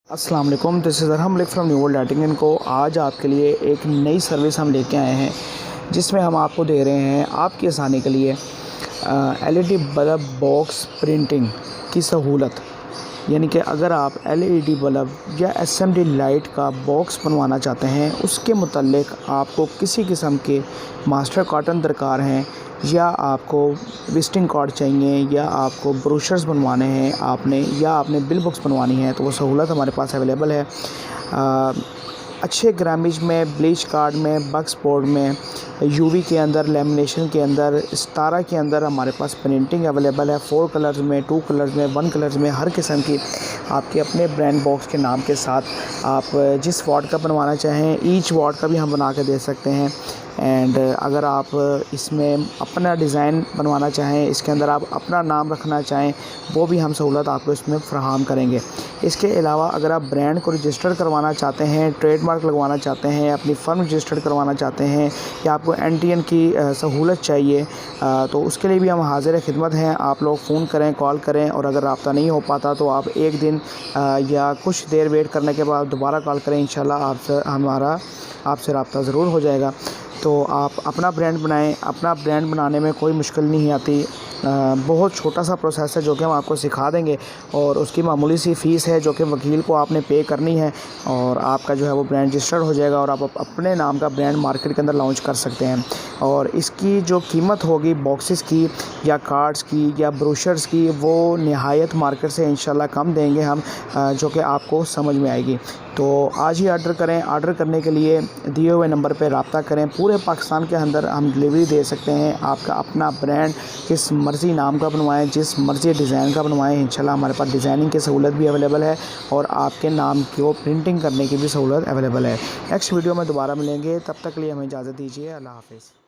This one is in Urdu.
السلام علیکم، this is Arham Malik from new world dating and co. آج آپ کے لیے ایک نئی سروس ہم لے کے آئے ہیں جس میں ہم آپ کو دے رہے ہیں آپ کی آسانی کے لیے LED بلب باکس پرنٹنگ کی سہولت۔ یعنی کہ اگر آپ LED بلب یا SMD لائٹ کا باکس بنوانا چاہتے ہیں، اس کے متعلق آپ کو کسی قسم کے ماسٹر کارٹن درکار ہیں، یا آپ کو وزٹنگ کارڈ چاہیے، یا آپ کو بروشرز بنوانے ہیں یا آپ نے بل بکس بنوانی ہے، تو وہ سہولت ہمارے پاس اویلیبل ہے۔ اچھے گرامیج میں، بلیچ کارڈ میں، بکس بورڈ میں، UV کے اندر، لیمینیشن کے اندر، ستارہ کے اندر ہمارے پاس پرنٹنگ اویلیبل ہے 4 کلرز میں، 2 کلرز میں، 1 کلرز میں، ہر قسم کی آپ کے اپنے برانڈ باکس کے نام کے ساتھ آپ جس واٹ کا بنوانا چاہیں ایچ واٹ کا بھی ہم بنا کے دے سکتے ہیں۔ اینڈ اگر آپ اس میں اپنا ڈیزائن بنوانا چاہیں، اس کے اندر آپ اپنا نام رکھنا چاہیں، وہ بھی ہم سہولت آپ کو اس میں فراہم کریں گے۔ اس کے علاوہ اگر آپ برانڈ کو رجسٹر کروانا چاہتے ہیں، ٹریڈ مارک لگوانا چاہتے ہیں، اپنی فرم رجسٹر کروانا چاہتے ہیں، یا آپ کو NTN کی سہولت چاہیے، تو اس کے لیے بھی ہم حاضر خدمت ہیں۔ آپ لوگ فون کریں، کال کریں، اور اگر رابطہ نہیں ہو پاتا تو آپ ایک دن یا کچھ دیر ویٹ کرنے کے بعد دوبارہ کال کریں، انشاءاللہ آپ سے رابطہ ضرور ہو جائے گا۔ تو آپ اپنا برانڈ بنائیں۔ اپنا برانڈ بنانے میں کوئی مشکل نہیں آتی، بہت چھوٹا سا پروسیس ہے جو کہ ہم آپ کو سکھا دیں گے، اور اس کی معمولی سی فیس ہے جو کہ وکیل کو آپ نے پے کرنی ہے، اور آپ کا جو ہے وہ برانڈ رجسٹرڈ ہو جائے گا، اور آپ اپنے نام کا برانڈ مارکیٹ کے اندر لانچ کر سکتے ہیں۔ اور اس کی جو قیمت ہوگی باکسز کی یا کارڈز کی یا بروشرز کی، وہ نہایت مارکیٹ سے انشاءاللہ کم دیں گے ہم، جو کہ آپ کو سمجھ میں آئے گی۔ تو آج ہی آرڈر کریں۔ آرڈر کرنے کے لیے دیے ہوئے نمبر پہ رابطہ کریں۔ پورے پاکستان کے اندر ہم ڈلیوری دے سکتے ہیں۔ آپ کا اپنا برانڈ جس مرضی نام کا بنوائیں، جس مرضی ڈیزائن کا بنوائیں، انشاءاللہ ہمارے پاس ڈیزائننگ کی سہولت بھی اویلیبل ہے، اور آپ کے نام کو پرنٹنگ کرنے کی بھی سہولت اویلیبل ہے۔ نیکسٹ ویڈیو میں دوبارہ ملیں گے، تب تک کے لیے ہمیں اجازت دیجیے۔ اللہ حافظ۔